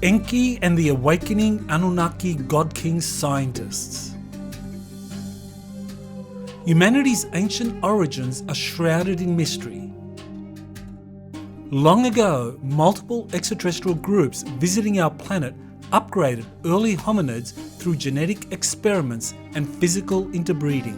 Enki and the awakening Anunnaki God King scientists. Humanity's ancient origins are shrouded in mystery. Long ago, multiple extraterrestrial groups visiting our planet upgraded early hominids through genetic experiments and physical interbreeding.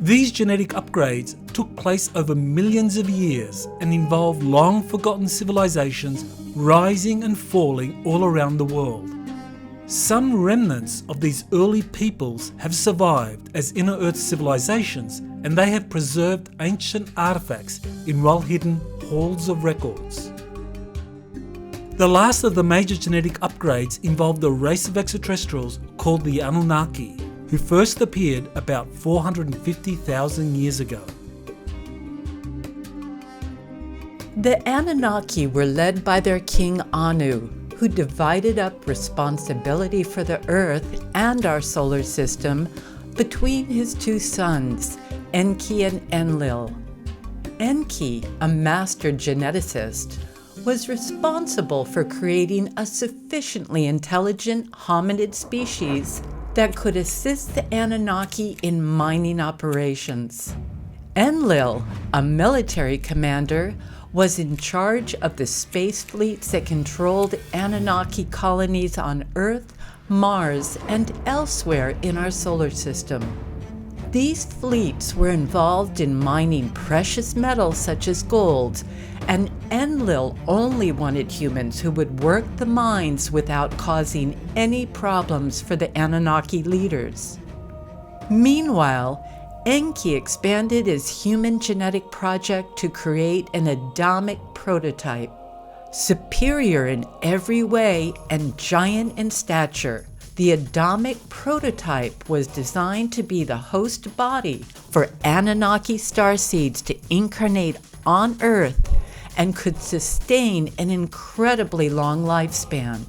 These genetic upgrades took place over millions of years and involved long-forgotten civilizations rising and falling all around the world. Some remnants of these early peoples have survived as inner Earth civilizations, and they have preserved ancient artifacts in well-hidden halls of records. The last of the major genetic upgrades involved a race of extraterrestrials called the Anunnaki, who first appeared about 450,000 years ago. The Anunnaki were led by their king Anu, who divided up responsibility for the Earth and our solar system between his two sons, Enki and Enlil. Enki, a master geneticist, was responsible for creating a sufficiently intelligent hominid species that could assist the Anunnaki in mining operations. Enlil, a military commander, was in charge of the space fleets that controlled Anunnaki colonies on Earth, Mars, and elsewhere in our solar system. These fleets were involved in mining precious metals such as gold, and Enlil only wanted humans who would work the mines without causing any problems for the Anunnaki leaders. Meanwhile, Enki expanded his human genetic project to create an Adamic prototype. Superior in every way and giant in stature, the Adamic prototype was designed to be the host body for Anunnaki starseeds to incarnate on Earth and could sustain an incredibly long lifespan.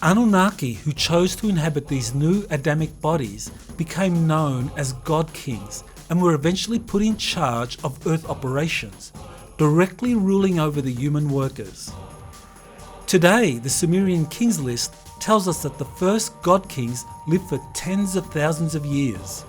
Anunnaki who chose to inhabit these new Adamic bodies became known as God Kings and were eventually put in charge of Earth operations, directly ruling over the human workers. Today, the Sumerian Kings list tells us that the first God Kings lived for tens of thousands of years.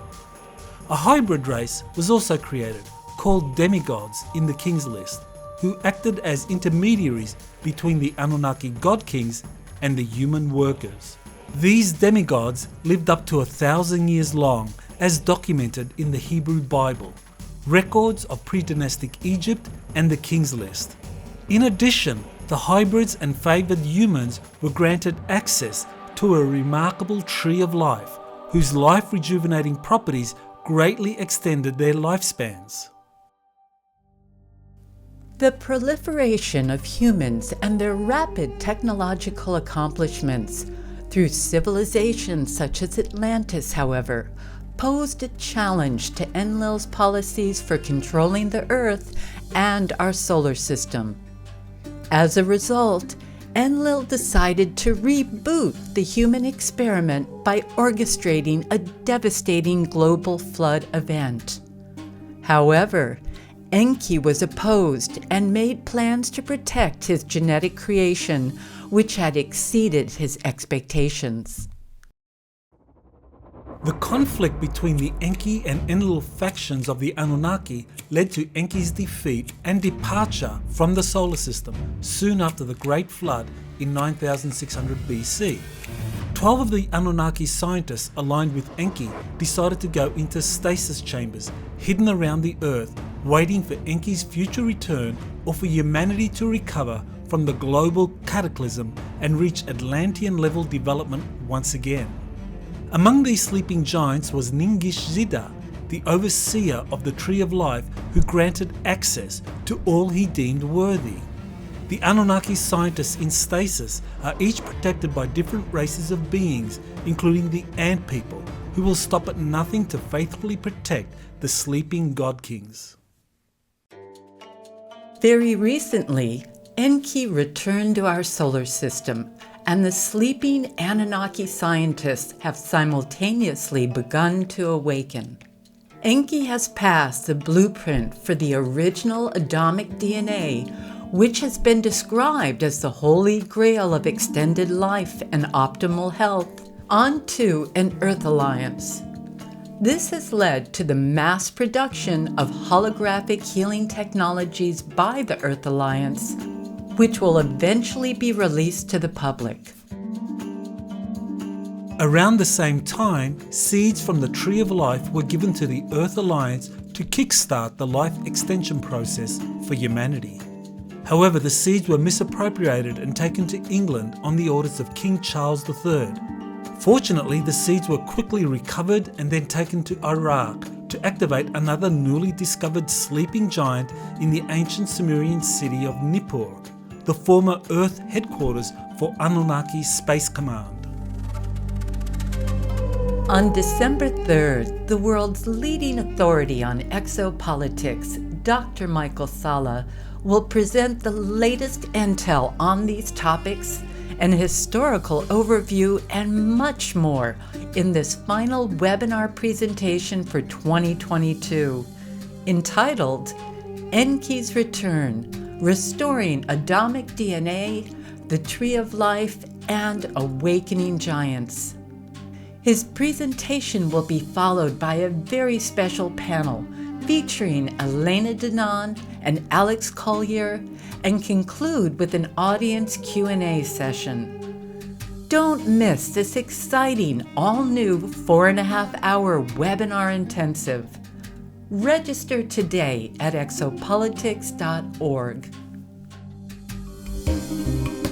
A hybrid race was also created, called demigods in the Kings list, who acted as intermediaries between the Anunnaki God Kings and the human workers. These demigods lived up to 1,000 years long, as documented in the Hebrew Bible, records of pre-dynastic Egypt, and the Kings list. In addition, the hybrids and favoured humans were granted access to a remarkable tree of life, whose life-rejuvenating properties greatly extended their lifespans. The proliferation of humans and their rapid technological accomplishments through civilizations such as Atlantis, however, posed a challenge to Enlil's policies for controlling the Earth and our solar system. As a result, Enlil decided to reboot the human experiment by orchestrating a devastating global flood event. However, Enki was opposed and made plans to protect his genetic creation, which had exceeded his expectations. The conflict between the Enki and Enlil factions of the Anunnaki led to Enki's defeat and departure from the solar system soon after the Great Flood in 9600 BC. 12 of the Anunnaki scientists aligned with Enki decided to go into stasis chambers hidden around the Earth, waiting for Enki's future return or for humanity to recover from the global cataclysm and reach Atlantean-level development once again. Among these sleeping giants was Ningishzida, the overseer of the Tree of Life, who granted access to all he deemed worthy. The Anunnaki scientists in stasis are each protected by different races of beings, including the Ant People, who will stop at nothing to faithfully protect the sleeping God Kings. Very recently, Enki returned to our solar system, and the sleeping Anunnaki scientists have simultaneously begun to awaken. Enki has passed the blueprint for the original Adamic DNA, which has been described as the holy grail of extended life and optimal health, onto an Earth Alliance. This has led to the mass production of holographic healing technologies by the Earth Alliance, which will eventually be released to the public. Around the same time, seeds from the Tree of Life were given to the Earth Alliance to kickstart the life extension process for humanity. However, the seeds were misappropriated and taken to England on the orders of King Charles III. Fortunately, the seeds were quickly recovered and then taken to Iraq to activate another newly discovered sleeping giant in the ancient Sumerian city of Nippur, the former Earth headquarters for Anunnaki Space Command. On December 3rd, the world's leading authority on exopolitics, Dr. Michael Salla, will present the latest intel on these topics, an historical overview, and much more in this final webinar presentation for 2022, entitled Enki's Return, Restoring Adamic DNA, the Tree of Life, and Awakening Giants. His presentation will be followed by a very special panel featuring Elena Denon and Alex Collier, and conclude with an audience Q&A session. Don't miss this exciting, all-new 4.5-hour webinar intensive. Register today at exopolitics.org.